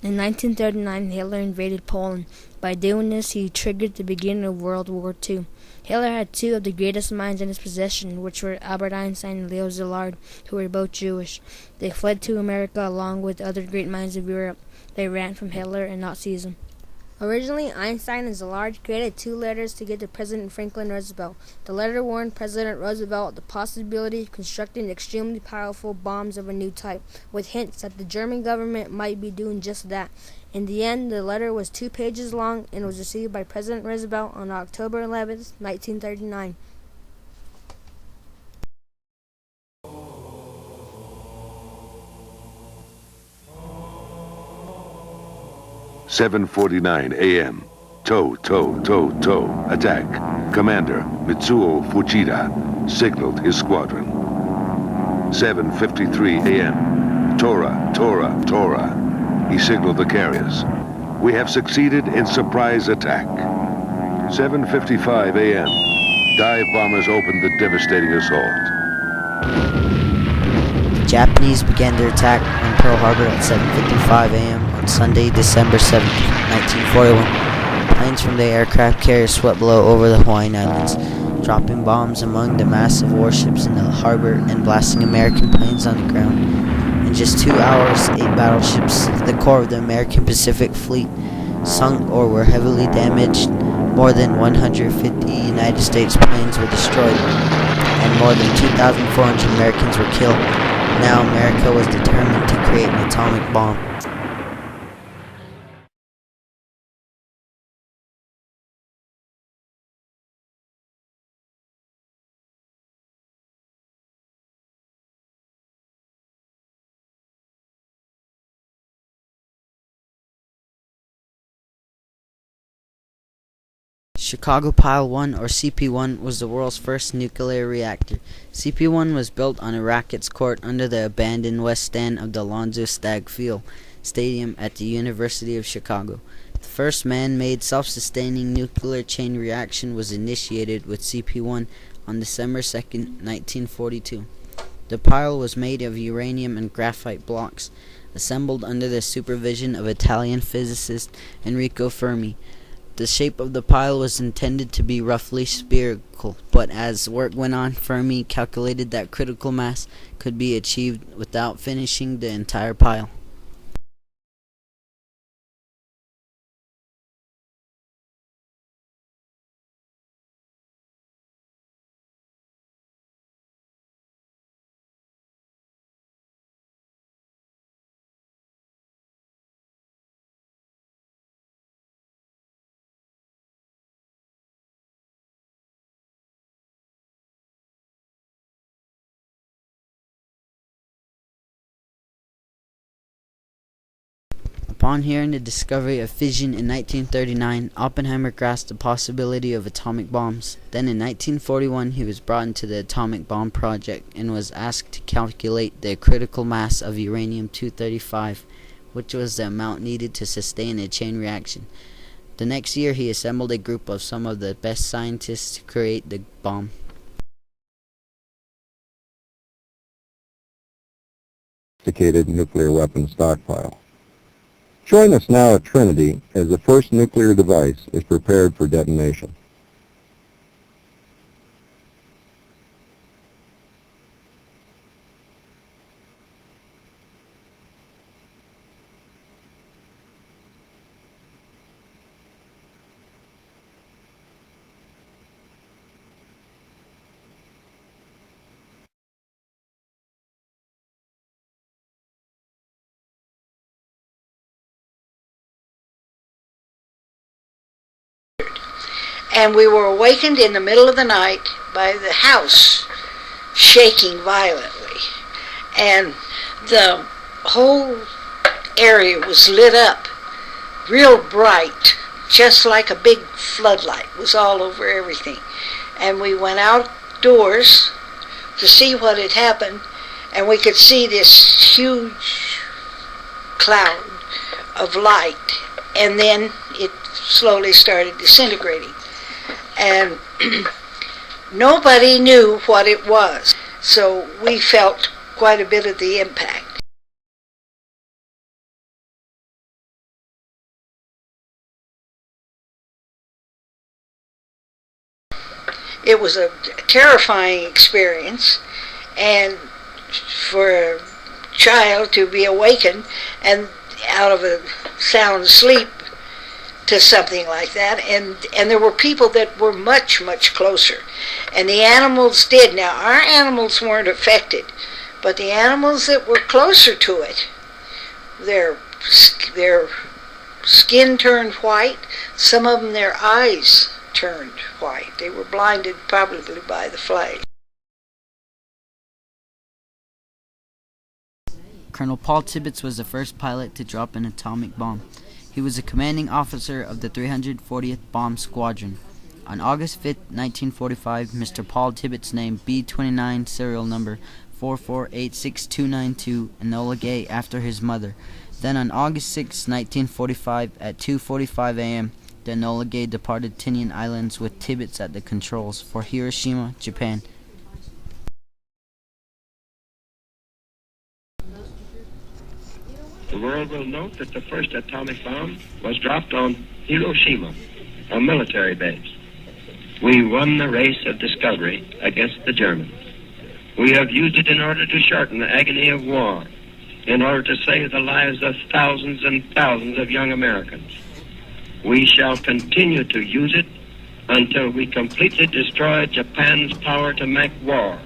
In 1939, Hitler invaded Poland. By doing this, he triggered the beginning of World War II. Hitler had two of the greatest minds in his possession, which were Albert Einstein and Leo Szilard, who were both Jewish. They fled to America along with other great minds of Europe. They ran from Hitler and Nazism. Originally, Einstein and Szilard created two letters to give to President Franklin Roosevelt. The letter warned President Roosevelt of the possibility of constructing extremely powerful bombs of a new type, with hints that the German government might be doing just that. In the end, the letter was 2 pages long and was received by President Roosevelt on October 11, 1939. 7:49 a.m. Tow. Attack. Commander Mitsuo Fujita signaled his squadron. 7:53 a.m. Tora. He signaled the carriers. We have succeeded in surprise attack. 7:55 a.m. Dive bombers opened the devastating assault. The Japanese began their attack on Pearl Harbor at 7:55 a.m. on Sunday, December 7, 1941. Planes from the aircraft carrier swept below over the Hawaiian Islands, dropping bombs among the massive warships in the harbor and blasting American planes on the ground. In just 2 hours, 8 battleships, the core of the American Pacific Fleet, sunk or were heavily damaged. More than 150 United States planes were destroyed, and more than 2,400 Americans were killed. Now America was determined to create an atomic bomb. Chicago Pile 1, or CP-1, was the world's first nuclear reactor. CP-1 was built on a racquets court under the abandoned west stand of the Alonzo Stagg Field Stadium at the University of Chicago. The first man-made self-sustaining nuclear chain reaction was initiated with CP-1 on December 2, 1942. The pile was made of uranium and graphite blocks, assembled under the supervision of Italian physicist Enrico Fermi. The shape of the pile was intended to be roughly spherical, but as work went on, Fermi calculated that critical mass could be achieved without finishing the entire pile. Upon hearing the discovery of fission in 1939, Oppenheimer grasped the possibility of atomic bombs. Then in 1941, he was brought into the atomic bomb project and was asked to calculate the critical mass of uranium-235, which was the amount needed to sustain a chain reaction. The next year, he assembled a group of some of the best scientists to create the bomb. Sophisticated nuclear weapon stockpile. Join us now at Trinity as the first nuclear device is prepared for detonation. And we were awakened in the middle of the night by the house shaking violently. And the whole area was lit up real bright just like a big floodlight was all over everything. And we went outdoors to see what had happened, and we could see this huge cloud of light, and then it slowly started disintegrating. And nobody knew what it was, so we felt quite a bit of the impact. It was a terrifying experience, and for a child to be awakened and out of a sound sleep to something like that, and there were people that were much, much closer, and the animals did. Now, our animals weren't affected, but the animals that were closer to it, their skin turned white, some of them their eyes turned white. They were blinded probably by the flash. Colonel Paul Tibbets was the first pilot to drop an atomic bomb. He was a commanding officer of the 340th Bomb Squadron. On August 5, 1945, Mr. Paul Tibbets named B-29 serial number 4486292 Enola Gay after his mother. Then on August 6, 1945, at 2:45 a.m., the Enola Gay departed Tinian Islands with Tibbets at the controls for Hiroshima, Japan. The world will note that the first atomic bomb was dropped on Hiroshima, a military base. We won the race of discovery against the Germans. We have used it in order to shorten the agony of war, in order to save the lives of thousands and thousands of young Americans. We shall continue to use it until we completely destroy Japan's power to make war.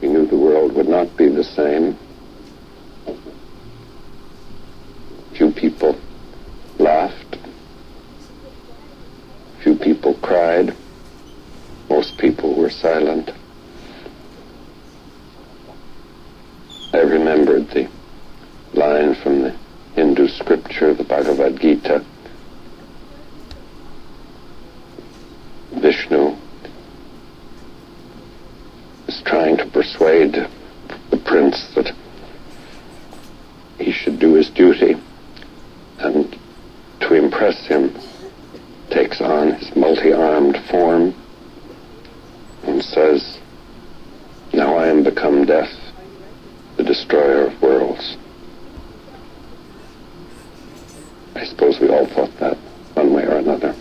We knew the world would not be the same. Few people laughed. Few people cried. Most people were silent. I remembered the line from the Hindu scripture, the Bhagavad Gita. Vishnu is trying to persuade the prince that he should do his duty, and to impress him takes on his multi-armed form and says, "Now I am become death, the destroyer of worlds." I suppose we all thought that one way or another.